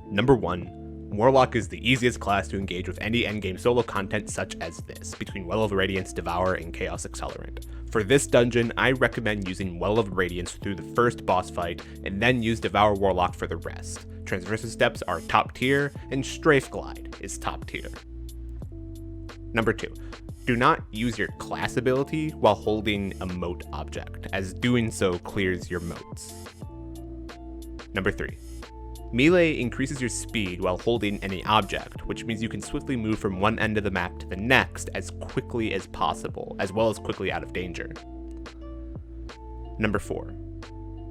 Number 1. Warlock is the easiest class to engage with any endgame solo content such as this, between Well of Radiance, Devour, and Chaos Accelerant. For this dungeon, I recommend using Well of Radiance through the first boss fight, and then use Devour Warlock for the rest. Transversive Steps are top tier, and Strafe Glide is top tier. Number 2. Do not use your class ability while holding a Mote Object, as doing so clears your motes. Number 3. Melee increases your speed while holding any object, which means you can swiftly move from one end of the map to the next as quickly as possible, as well as quickly out of danger. Number 4.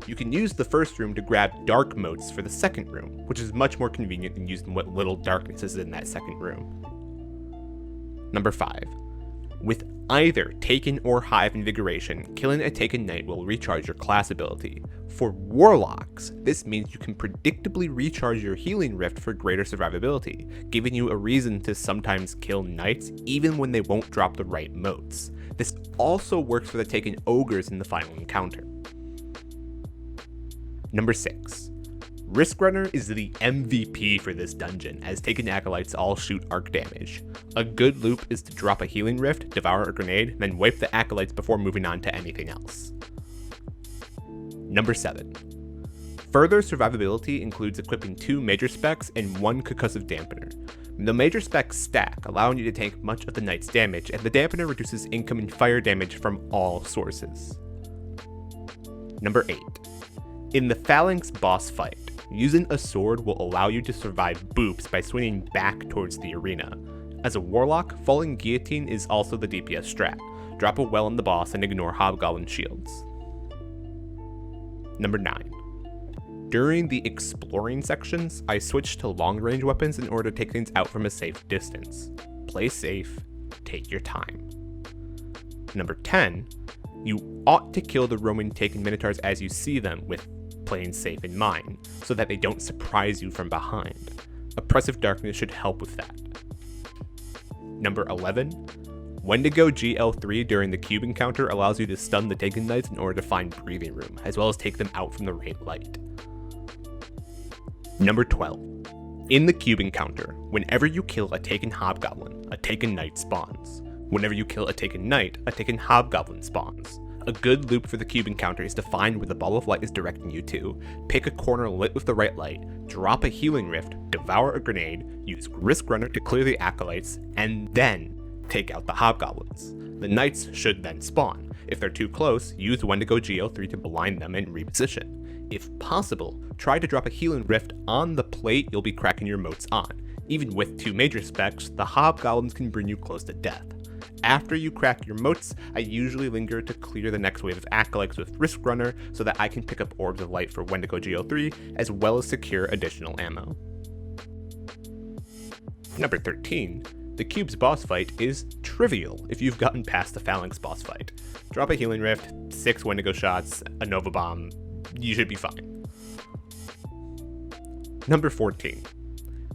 You can use the first room to grab Dark Motes for the second room, which is much more convenient than using what little darkness is in that second room. Number 5. With either Taken or Hive Invigoration, killing a Taken Knight will recharge your class ability. For Warlocks, this means you can predictably recharge your Healing Rift for greater survivability, giving you a reason to sometimes kill Knights even when they won't drop the right motes. This also works for the Taken Ogres in the final encounter. Number 6. Risk Runner is the MVP for this dungeon, as Taken Acolytes all shoot arc damage. A good loop is to drop a Healing Rift, devour a grenade, then wipe the Acolytes before moving on to anything else. Number 7. Further survivability includes equipping 2 major specs and 1 Concussive Dampener. The major specs stack, allowing you to tank much of the Knight's damage, and the Dampener reduces incoming fire damage from all sources. Number 8. In the Phalanx boss fight, using a sword will allow you to survive boops by swinging back towards the arena. As a Warlock, Falling Guillotine is also the DPS strat. Drop a well on the boss and ignore Hobgoblin shields. Number 9. During the exploring sections, I switched to long-range weapons in order to take things out from a safe distance. Play safe, take your time. Number 10. You ought to kill the roaming Taken Minotaurs as you see them, with playing safe in mind, so that they don't surprise you from behind. Oppressive Darkness should help with that. Number 11. Wendigo GL3 during the cube encounter allows you to stun the Taken Knights in order to find breathing room, as well as take them out from the raid light. Number 12. In the cube encounter, whenever you kill a Taken Hobgoblin, a Taken Knight spawns. Whenever you kill a Taken Knight, a Taken Hobgoblin spawns. A good loop for the cube encounter is to find where the ball of light is directing you to, pick a corner lit with the right light, drop a Healing Rift, devour a grenade, use Risk Runner to clear the Acolytes, and then take out the Hobgoblins. The Knights should then spawn. If they're too close, use Wendigo GL3 to blind them and reposition. If possible, try to drop a Healing Rift on the plate you'll be cracking your motes on. Even with 2 major specs, the Hobgoblins can bring you close to death. After you crack your motes, I usually linger to clear the next wave of Acolytes with Risk Runner so that I can pick up Orbs of Light for Wendigo GL3, as well as secure additional ammo. Number 13. The cube's boss fight is trivial if you've gotten past the Phalanx boss fight. Drop a Healing Rift, 6 Wendigo shots, a Nova Bomb, you should be fine. Number 14.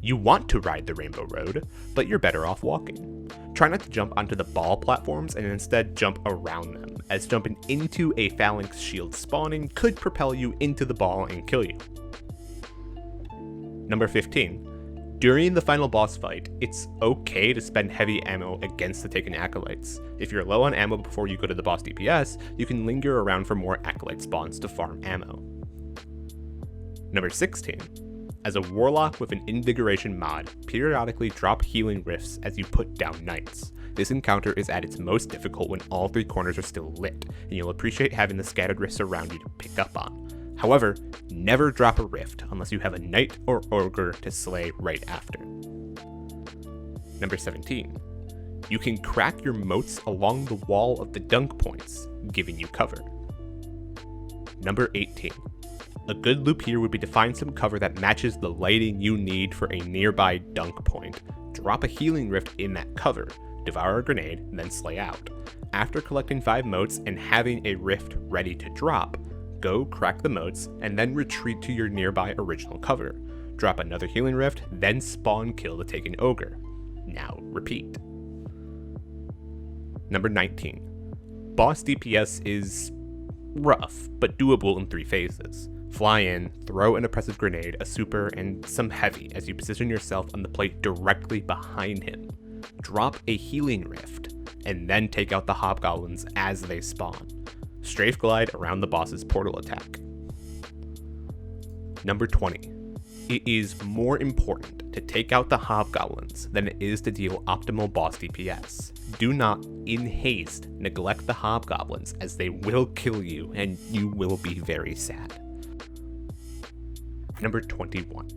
You want to ride the Rainbow Road, but you're better off walking. Try not to jump onto the ball platforms and instead jump around them, as jumping into a Phalanx shield spawning could propel you into the ball and kill you. Number 15. During the final boss fight, it's okay to spend heavy ammo against the Taken Acolytes. If you're low on ammo before you go to the boss DPS, you can linger around for more Acolyte spawns to farm ammo. Number 16. As a Warlock with an Invigoration mod, periodically drop Healing Rifts as you put down Knights. This encounter is at its most difficult when all 3 corners are still lit, and you'll appreciate having the scattered rifts around you to pick up on. However, never drop a rift unless you have a Knight or Ogre to slay right after. Number 17. You can crack your motes along the wall of the dunk points, giving you cover. Number 18. A good loop here would be to find some cover that matches the lighting you need for a nearby dunk point. Drop a Healing Rift in that cover, devour a grenade, and then slay out. After collecting 5 motes and having a rift ready to drop, go crack the motes and then retreat to your nearby original cover. Drop another Healing Rift, then spawn kill the Taken Ogre. Now repeat. Number 19. Boss DPS is rough, but doable in 3 phases. Fly in, throw an oppressive grenade, a super, and some heavy as you position yourself on the plate directly behind him. Drop a healing rift, and then take out the hobgoblins as they spawn. Strafe Glide around the boss's portal attack. Number 20. It is more important to take out the hobgoblins than it is to deal optimal boss DPS. Do not, in haste, neglect the hobgoblins as they will kill you and you will be very sad. Number 21.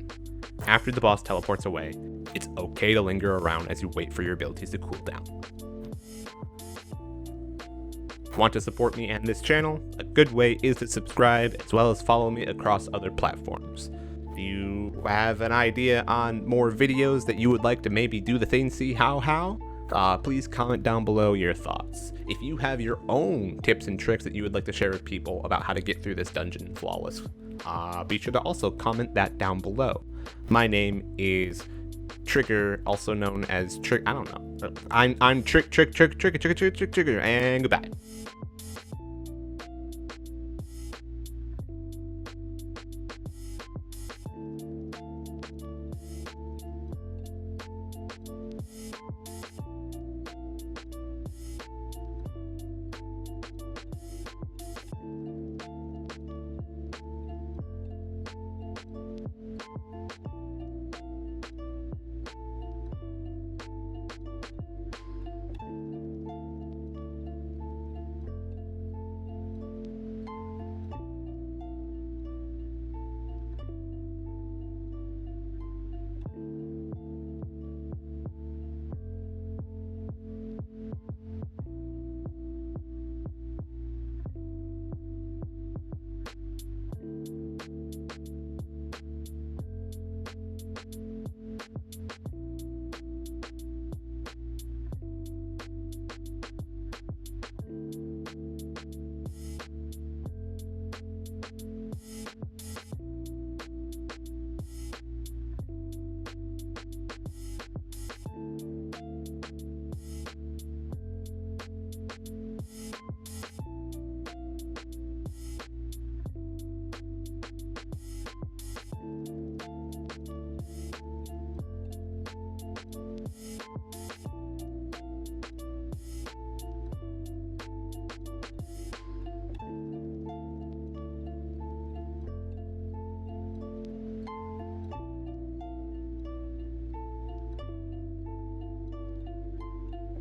After the boss teleports away, it's okay to linger around as you wait for your abilities to cool down. Want to support me and this channel? A good way is to subscribe as well as follow me across other platforms. If you have an idea on more videos that you would like to maybe do the thing, see how, please comment down below your thoughts. If you have your own tips and tricks that you would like to share with people about how to get through this dungeon flawless, be sure to also comment that down below. My name is Trigger, also known as Trick. I don't know. I'm Trigger, and goodbye.